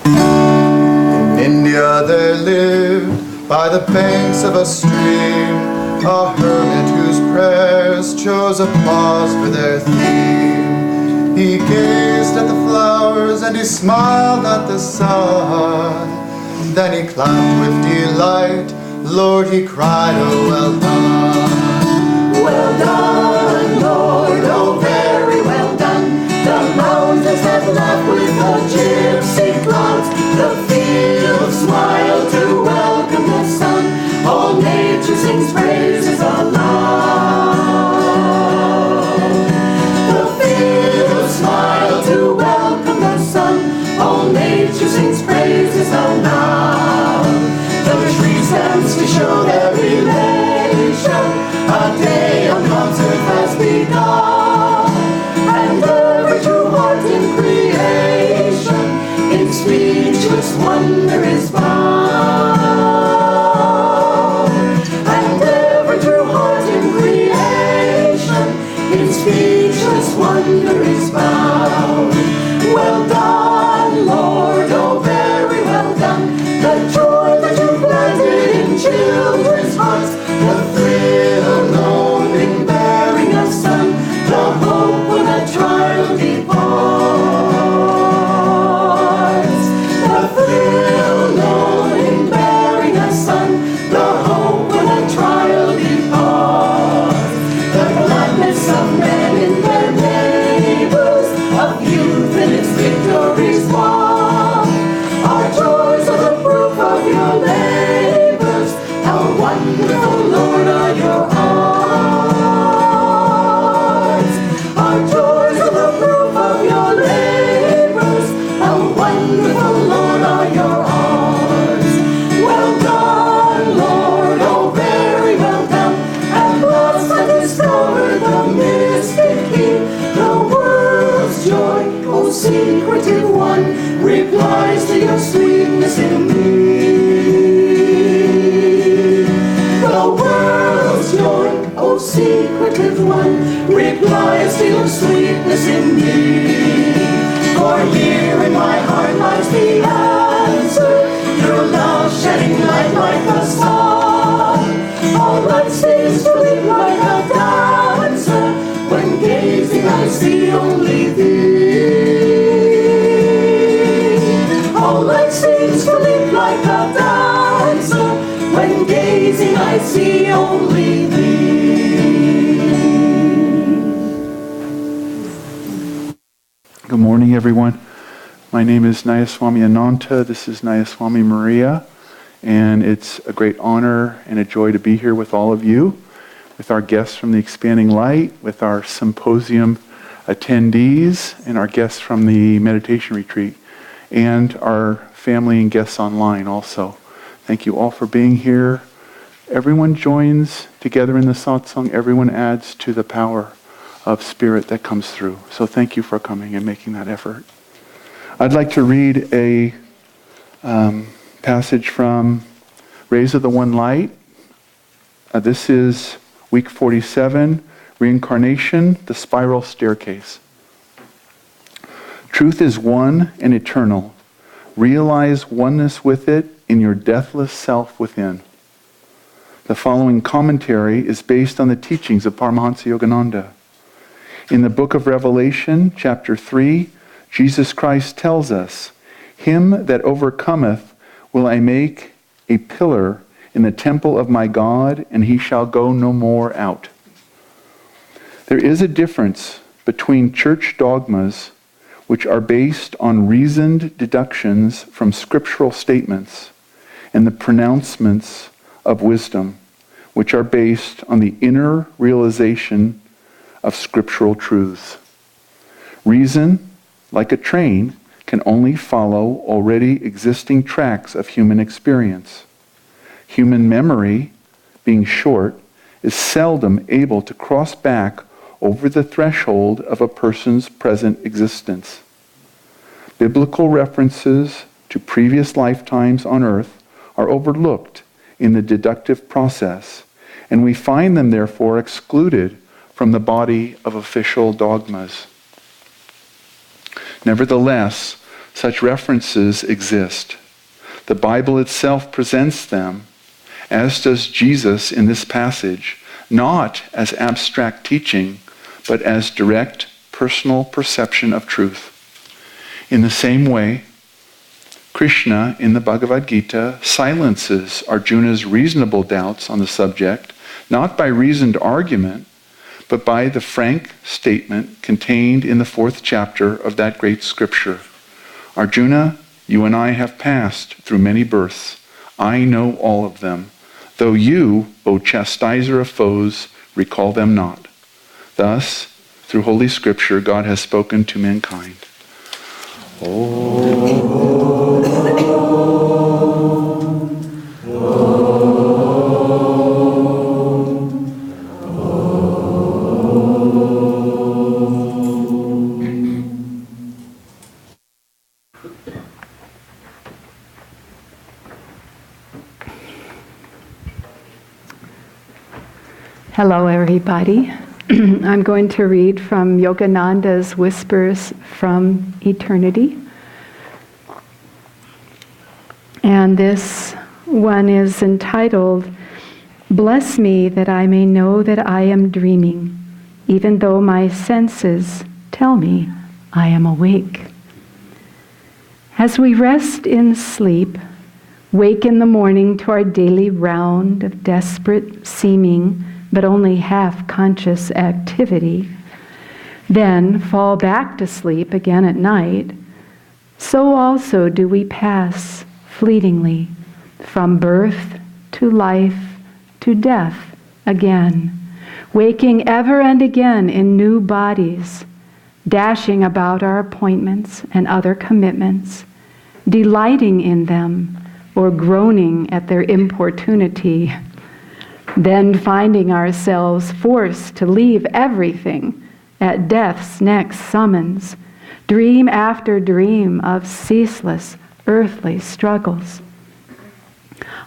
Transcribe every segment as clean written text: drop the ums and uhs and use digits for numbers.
In India there lived, by the banks of a stream, a hermit whose prayers chose applause for their theme. He gazed at the flowers and he smiled at the sun. Then he clapped with delight. Lord, he cried, oh, well done. Well done, Lord, oh, very well done. The mountains have laughed with the gypsy clouds. The fields smile to welcome the sun. All nature sings praises aloud. The fields smile to welcome the sun. All nature sings praises aloud. The trees dance to show their elation. A day on God's earth has begun. And every true heart in creation in speechless wonder is bound. And every true heart in creation in speechless wonder is bound. Well done, Lord, oh, very well done. The joy that you planted in children's hearts, the thrill known in bearing a son, the hope when a trial departs. The thrill known in bearing a son, the hope when a trial departs. The gladness of men in their neighbors, of youth in its victories won. Our joys are the proof of your labors. How wonderful, Lord, are your arms. Our joys are the proof of your labors. How wonderful, Lord, are your arms. Well done, Lord, oh, very well done. At last I discovered the mystic key. The world's joy, oh, secretive one, replies to your sweetness in me. The world's joy, oh, secretive one, replies to your sweetness in me. For here in my heart lies the answer, your love shedding light like the sun. All light seems to leap like a dancer, when gazing I see only thee. All light seems to leap like a dancer, when gazing I see only thee. Good morning, everyone. My name is Nayaswami Ananda. This is Nayaswami Maria, and it's a great honor and a joy to be here with all of you, with our guests from the Expanding Light, with our symposium attendees, and our guests from the meditation retreat, and our family and guests online also. Thank you all for being here. Everyone joins together in the satsang. Everyone adds to the power of spirit that comes through. So thank you for coming and making that effort. I'd like to read a passage from Rays of the One Light. This is week 47, Reincarnation, the Spiral Staircase. Truth is one and eternal. Realize oneness with it in your deathless self within. The following commentary is based on the teachings of Paramahansa Yogananda. In the book of Revelation, chapter 3, Jesus Christ tells us, "Him that overcometh will I make a pillar in the temple of my God, and he shall go no more out." There is a difference between church dogmas, which are based on reasoned deductions from scriptural statements, and the pronouncements of wisdom, which are based on the inner realization of scriptural truths. Reason, like a train, can only follow already existing tracks of human experience. Human memory, being short, is seldom able to cross back over the threshold of a person's present existence. Biblical references to previous lifetimes on earth are overlooked in the deductive process, and we find them therefore excluded from the body of official dogmas. Nevertheless, Such references exist. The Bible itself presents them, as does Jesus in this passage, not as abstract teaching, but as direct personal perception of truth. In the same way, Krishna in the Bhagavad Gita silences Arjuna's reasonable doubts on the subject, not by reasoned argument, but by the frank statement contained in the 4th chapter of that great scripture. Arjuna, you and I have passed through many births. I know all of them, though you, O chastiser of foes, recall them not. Thus, through Holy Scripture, God has spoken to mankind. Hello, everybody. I'm going to read from Yogananda's Whispers from Eternity. And this one is entitled, Bless me that I may know that I am dreaming, even though my senses tell me I am awake. As we rest in sleep, wake in the morning to our daily round of desperate seeming, but only half-conscious activity, then fall back to sleep again at night, so also do we pass fleetingly from birth to life to death again, waking ever and again in new bodies, dashing about our appointments and other commitments, delighting in them or groaning at their importunity, then finding ourselves forced to leave everything at death's next summons, dream after dream of ceaseless earthly struggles.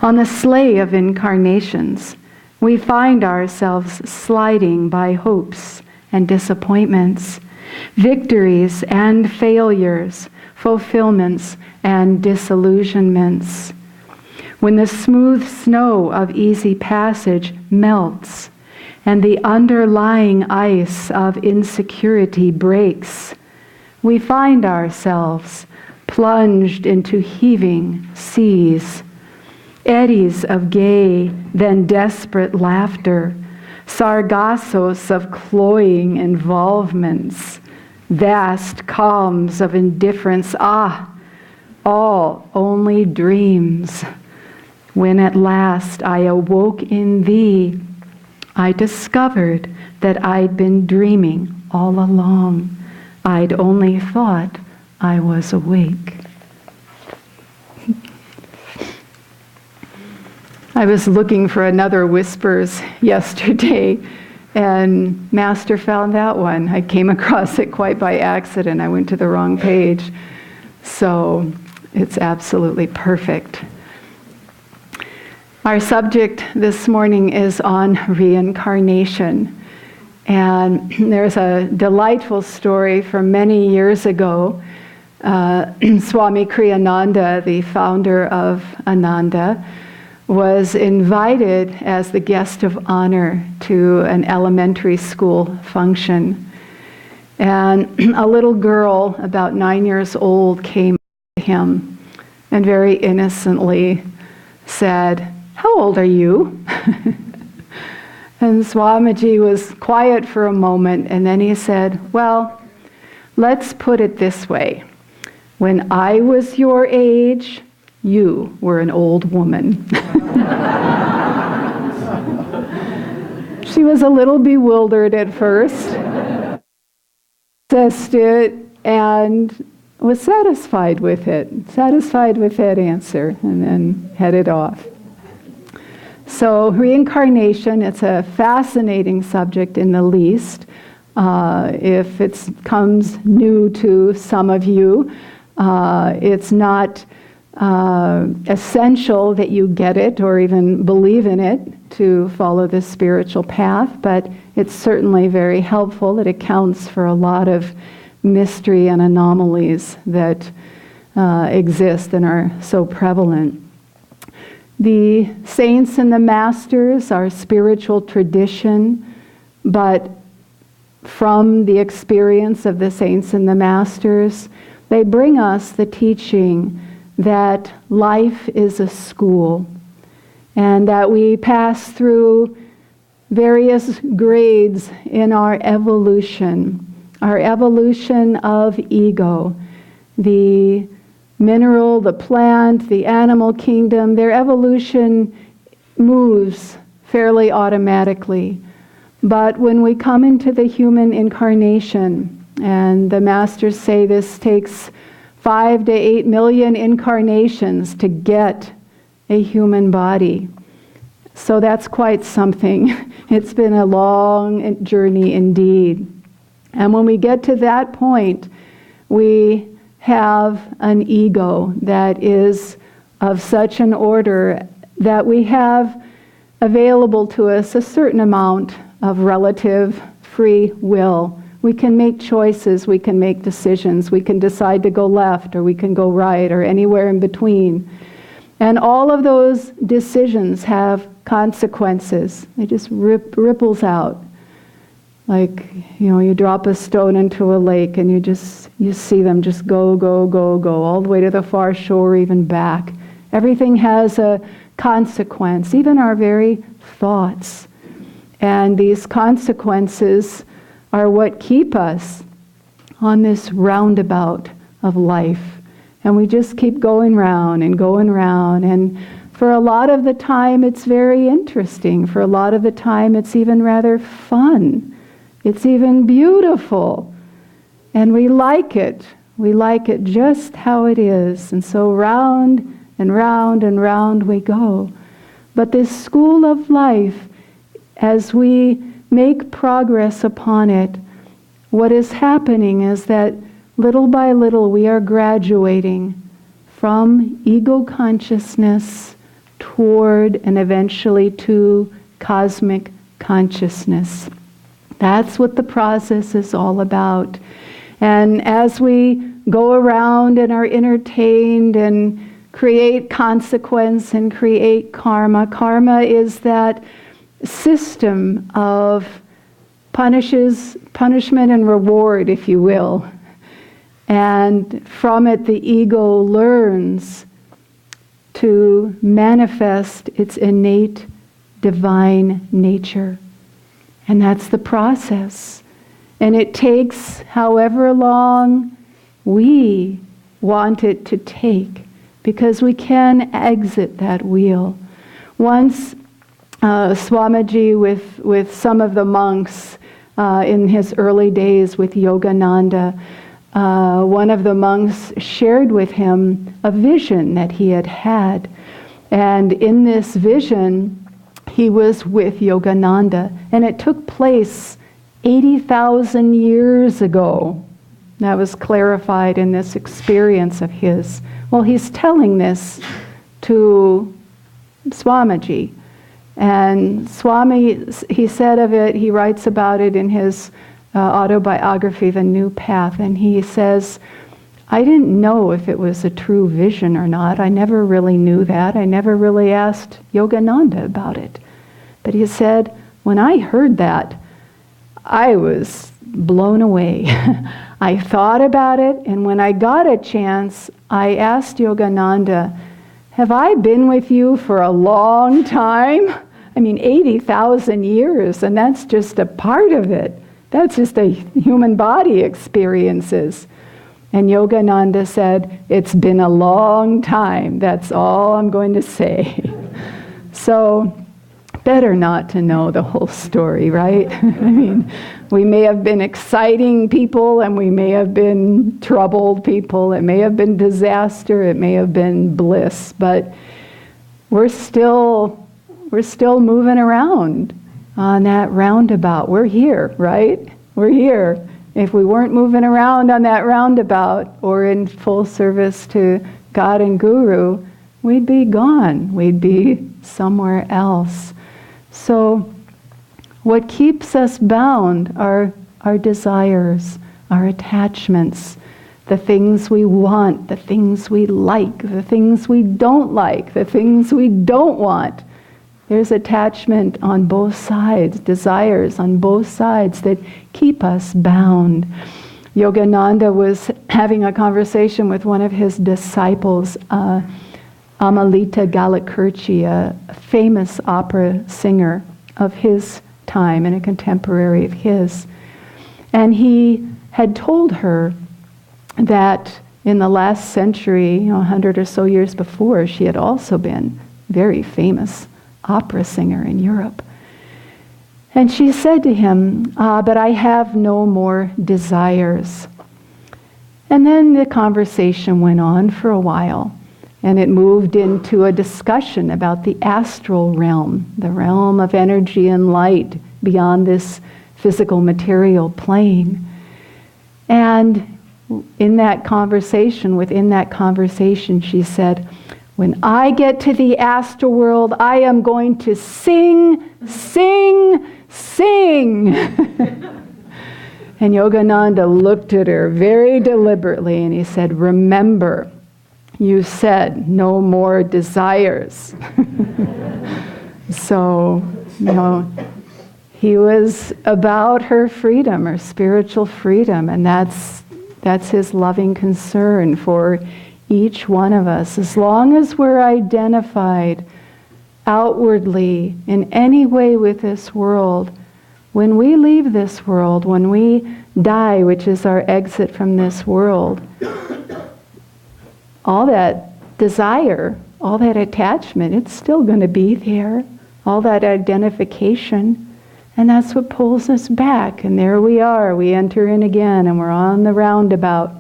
On the sleigh of incarnations, we find ourselves sliding by hopes and disappointments, victories and failures, fulfillments and disillusionments. When the smooth snow of easy passage melts and the underlying ice of insecurity breaks, we find ourselves plunged into heaving seas, eddies of gay, then desperate laughter, sargassos of cloying involvements, vast calms of indifference, all only dreams. When at last I awoke in thee, I discovered that I'd been dreaming all along. I'd only thought I was awake. I was looking for another Whispers yesterday, and Master found that one. I came across it quite by accident. I went to the wrong page. So it's absolutely perfect. Our subject this morning is on reincarnation. And there's a delightful story from many years ago. Swami Kriyananda, the founder of Ananda, was invited as the guest of honor to an elementary school function. And a little girl, about 9 years old, came to him and very innocently said, "How old are you?" And Swamiji was quiet for a moment, and then he said, "Well, let's put it this way. When I was your age, you were an old woman." She was a little bewildered at first, assessed it, and was satisfied with that answer, and then headed off. So reincarnation, it's a fascinating subject in the least. If it comes new to some of you, it's not essential that you get it or even believe in it to follow this spiritual path, but it's certainly very helpful. It accounts for a lot of mystery and anomalies that exist and are so prevalent. The saints and the masters are spiritual tradition, but from the experience of the saints and the masters, they bring us the teaching that life is a school and that we pass through various grades in our evolution of ego. The mineral, the plant, the animal kingdom, their evolution moves fairly automatically. But when we come into the human incarnation, and the masters say this takes 5 to 8 million incarnations to get a human body. So that's quite something. It's been a long journey indeed. And when we get to that point, we have an ego that is of such an order that we have available to us a certain amount of relative free will. We can make choices, we can make decisions, we can decide to go left or we can go right or anywhere in between. And all of those decisions have consequences. It just ripples out. Like, you drop a stone into a lake and you see them just go, all the way to the far shore, even back. Everything has a consequence, even our very thoughts. And these consequences are what keep us on this roundabout of life. And we just keep going round and going round. And for a lot of the time, it's very interesting. For a lot of the time, it's even rather fun. It's even beautiful. And we like it. We like it just how it is. And so round and round and round we go. But this school of life, as we make progress upon it, what is happening is that little by little we are graduating from ego consciousness toward and eventually to cosmic consciousness. That's what the process is all about. And as we go around and are entertained and create consequence and create karma, karma is that system of punishment and reward, if you will. And from it the ego learns to manifest its innate divine nature. And that's the process. And it takes however long we want it to take, because we can exit that wheel. Once Swamiji with some of the monks in his early days with Yogananda, one of the monks shared with him a vision that he had had. And in this vision, he was with Yogananda, and it took place 80,000 years ago. That was clarified in this experience of his. Well, he's telling this to Swamiji. And Swami, he said of it, he writes about it in his autobiography, The New Path, and he says, I didn't know if it was a true vision or not. I never really knew that. I never really asked Yogananda about it. But he said, when I heard that, I was blown away. I thought about it, and when I got a chance, I asked Yogananda, have I been with you for a long time? 80,000 years, and that's just a part of it. That's just a human body experiences. And Yogananda said, it's been a long time. That's all I'm going to say. So, better not to know the whole story, right? We may have been exciting people, and we may have been troubled people. It may have been disaster. It may have been bliss. But we're still moving around on that roundabout. We're here, right? We're here. If we weren't moving around on that roundabout or in full service to God and Guru, we'd be gone. We'd be somewhere else. So what keeps us bound are our desires, our attachments, the things we want, the things we like, the things we don't like, the things we don't want. There's attachment on both sides, desires on both sides that keep us bound. Yogananda was having a conversation with one of his disciples, Amalita Galakirti, a famous opera singer of his time and a contemporary of his. And he had told her that in the last century, 100 or so years before, she had also been very famous opera singer in Europe. And she said to him, but I have no more desires. And then the conversation went on for a while, and it moved into a discussion about the astral realm, the realm of energy and light beyond this physical material plane. And within that conversation, she said, when I get to the astral world, I am going to sing, sing, sing. And Yogananda looked at her very deliberately and he said, remember, you said no more desires. So, he was about her freedom, her spiritual freedom, and that's his loving concern for each one of us. As long as we're identified outwardly in any way with this world, when we leave this world, when we die, which is our exit from this world, all that desire, all that attachment, it's still going to be there. All that identification. And that's what pulls us back. And there we are. We enter in again and we're on the roundabout.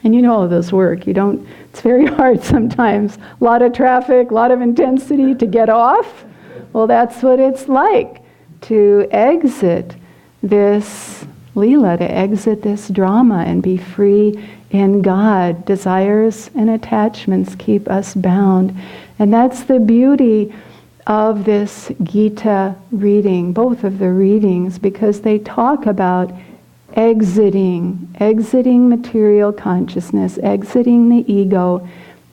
And you know how those work. It's very hard sometimes. A lot of traffic, a lot of intensity to get off. Well, that's what it's like to exit this Leela, to exit this drama and be free in God. Desires and attachments keep us bound. And that's the beauty of this Gita reading, both of the readings, because they talk about exiting material consciousness, exiting the ego,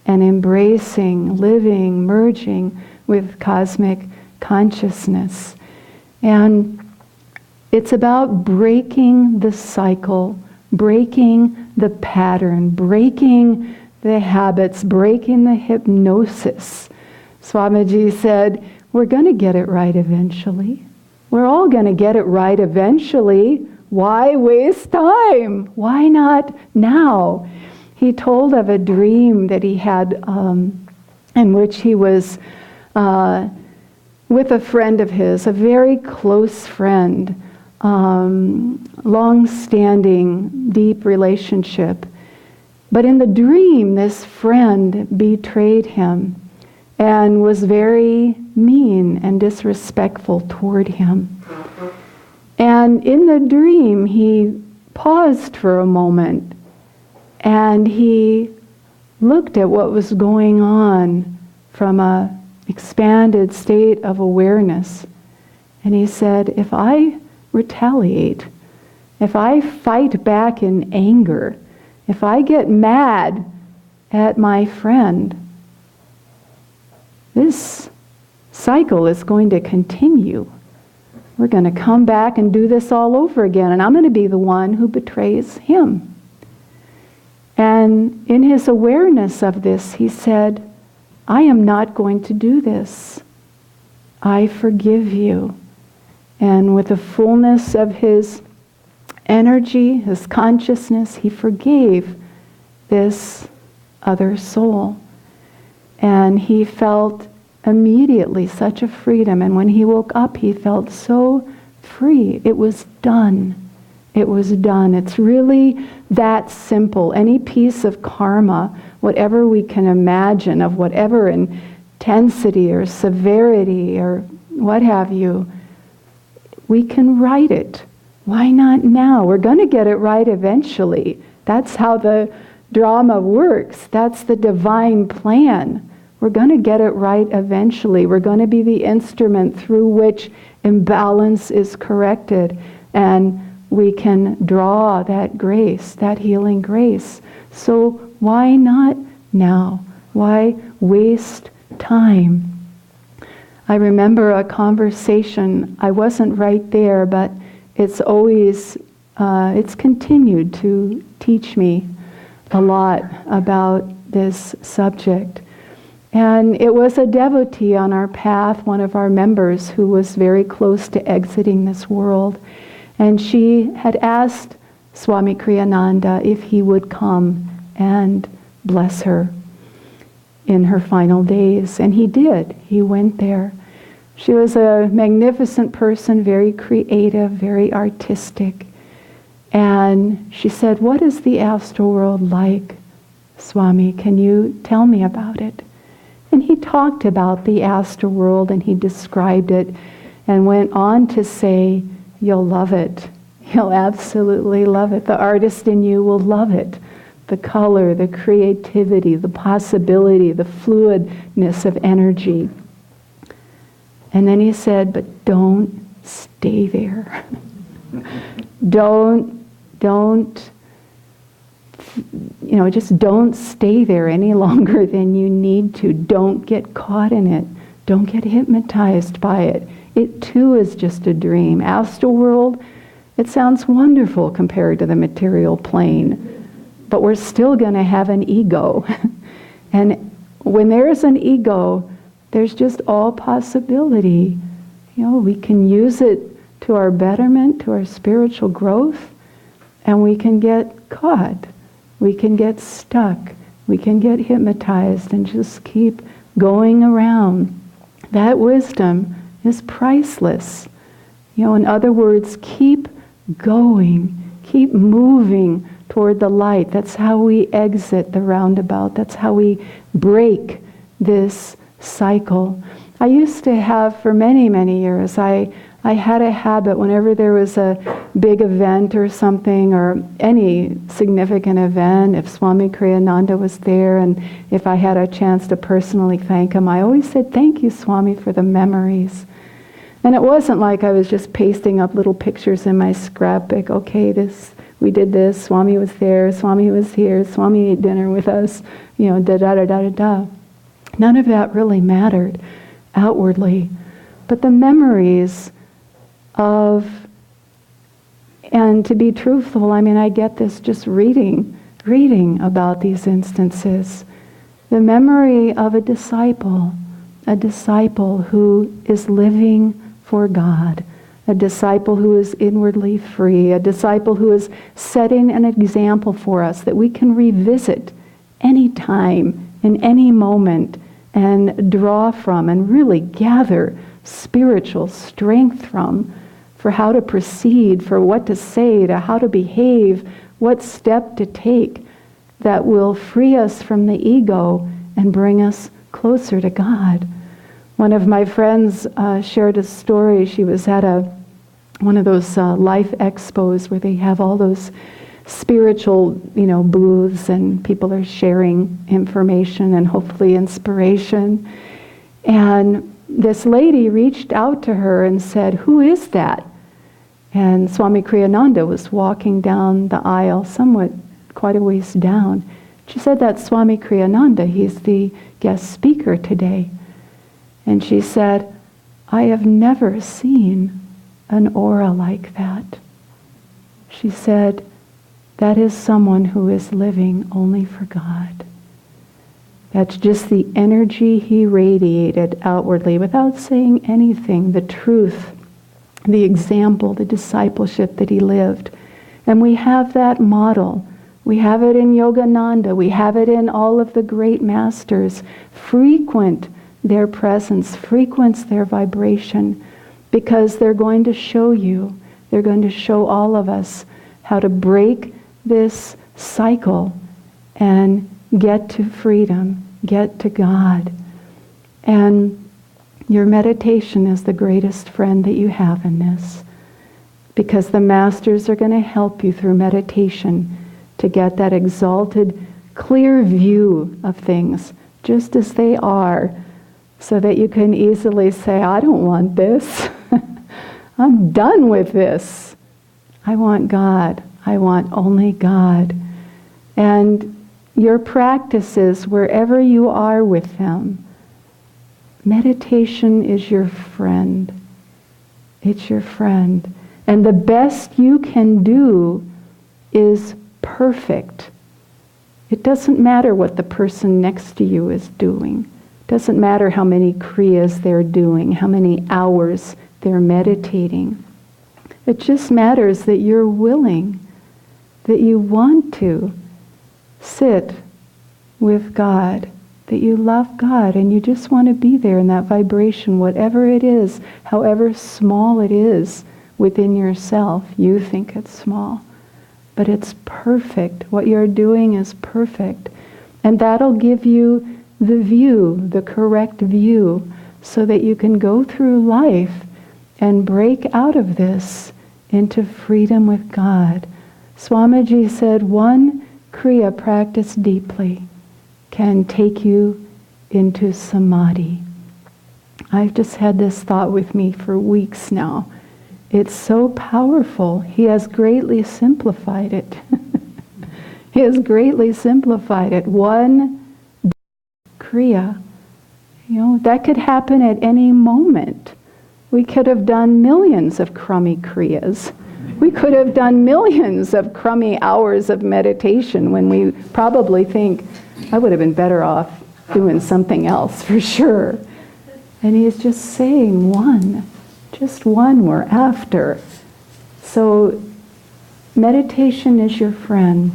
and embracing, living, merging with cosmic consciousness. And it's about breaking the cycle, breaking the pattern, breaking the habits, breaking the hypnosis. Swamiji said, we're going to get it right eventually. We're all going to get it right eventually. Why waste time? Why not now? He told of a dream that he had in which he was with a friend of his, a very close friend, long-standing, deep relationship. But in the dream, this friend betrayed him and was very mean and disrespectful toward him. And in the dream, he paused for a moment and he looked at what was going on from an expanded state of awareness. And he said, if I retaliate, if I fight back in anger, if I get mad at my friend, this cycle is going to continue. We're going to come back and do this all over again, and I'm going to be the one who betrays him. And in his awareness of this, he said, I am not going to do this. I forgive you. And with the fullness of his energy, his consciousness, he forgave this other soul. And he felt immediately such a freedom. And when he woke up, he felt so free. It was done. It was done. It's really that simple. Any piece of karma, whatever we can imagine, of whatever intensity or severity or what have you, we can write it. Why not now? We're going to get it right eventually. That's how the drama works. That's the divine plan. We're going to get it right eventually. We're going to be the instrument through which imbalance is corrected, and we can draw that grace, that healing grace. So why not now? Why waste time? I remember a conversation, I wasn't right there, but it's always, it's continued to teach me a lot about this subject. And it was a devotee on our path, one of our members, who was very close to exiting this world. And she had asked Swami Kriyananda if he would come and bless her in her final days. And he did. He went there. She was a magnificent person, very creative, very artistic. And she said, "What is the astral world like, Swami? Can you tell me about it?" And he talked about the astral world and he described it and went on to say, "You'll love it. You'll absolutely love it. The artist in you will love it. The color, the creativity, the possibility, the fluidness of energy." And then he said, "But don't stay there. Just don't stay there any longer than you need to. Don't get caught in it. Don't get hypnotized by it. It too is just a dream. Astral world, it sounds wonderful compared to the material plane, but we're still going to have an ego." And when there's an ego, there's just all possibility. We can use it to our betterment, to our spiritual growth, and we can get caught. We can get stuck. We can get hypnotized and just keep going around. That wisdom is priceless. In other words, keep going. Keep moving toward the light. That's how we exit the roundabout. That's how we break this cycle. I used to have, for many, many years, I had a habit whenever there was a big event or something, or any significant event, if Swami Kriyananda was there and if I had a chance to personally thank him, I always said, "Thank you, Swami, for the memories." And it wasn't like I was just pasting up little pictures in my scrapbook. Okay, we did this, Swami was there, Swami was here, Swami ate dinner with us, da da da da da da. None of that really mattered outwardly. But the memories of, and to be truthful, I get this just reading about these instances. The memory of a disciple who is living for God, a disciple who is inwardly free, a disciple who is setting an example for us that we can revisit any time, in any moment, and draw from and really gather spiritual strength from, for how to proceed, for what to say, to how to behave, what step to take that will free us from the ego and bring us closer to God. One of my friends shared a story. She was at one of those life expos where they have all those spiritual, booths, and people are sharing information and hopefully inspiration. And this lady reached out to her and said, "Who is that?" And Swami Kriyananda was walking down the aisle, quite a ways down. She said, "That's Swami Kriyananda. He's the guest speaker today." And she said, "I have never seen an aura like that." She said, "That is someone who is living only for God." That's just the energy he radiated outwardly without saying anything, the truth, the example, the discipleship that he lived. And we have that model. We have it in Yogananda. We have it in all of the great masters. Frequent their presence, frequent their vibration, because they're going to show you, they're going to show all of us how to break this cycle and get to freedom, get to God. And your meditation is the greatest friend that you have in this, because the masters are going to help you through meditation to get that exalted, clear view of things just as they are, so that you can easily say, "I don't want this. I'm done with this. I want God. I want only God." And your practices, wherever you are with them, meditation is your friend. It's your friend. And the best you can do is perfect. It doesn't matter what the person next to you is doing. It doesn't matter how many kriyas they're doing, how many hours they're meditating. It just matters that you're willing, that you want to sit with God, that you love God, and you just want to be there in that vibration, whatever it is, however small it is within yourself. You think it's small, but it's perfect. What you're doing is perfect. And that'll give you the view, the correct view, so that you can go through life and break out of this into freedom with God. Swamiji said, one kriya practiced deeply can take you into samadhi. I've just had this thought with me for weeks now. It's so powerful. He has greatly simplified it. He has greatly simplified it. One kriya. That could happen at any moment. We could have done millions of crummy kriyas. We could have done millions of crummy hours of meditation when we probably think, I would have been better off doing something else for sure. And he's just saying one. Just one we're after. So meditation is your friend,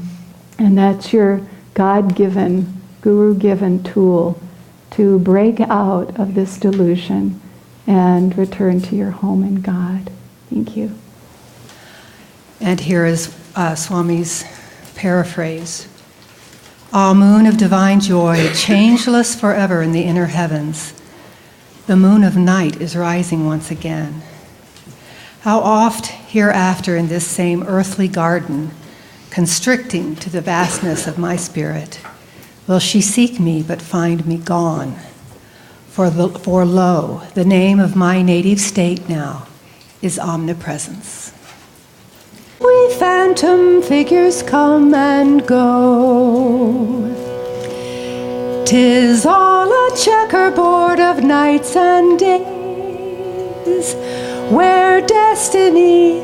and that's your God-given, Guru-given tool to break out of this delusion and return to your home in God. Thank you. And here is Swami's paraphrase. Ah, moon of divine joy, changeless forever in the inner heavens, the moon of night is rising once again. How oft hereafter in this same earthly garden, constricting to the vastness of my spirit, will she seek me but find me gone? For lo, the name of my native state now is omnipresence. We phantom figures come and go. 'Tis all a checkerboard of nights and days, where destiny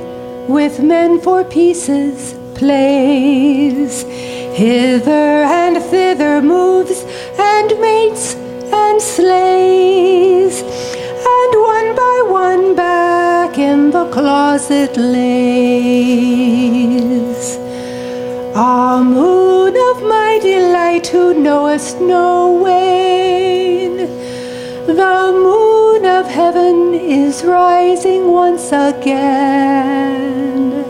with men for pieces plays. Hither and thither moves and mates and slays, and one by one back in the closet lays. Ah, moon of my delight, who knowest no wane, the moon of heaven is rising once again.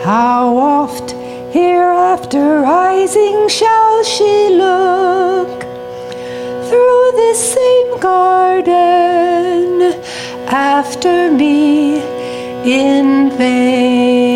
How oft hereafter rising shall she look through this same garden after me in vain?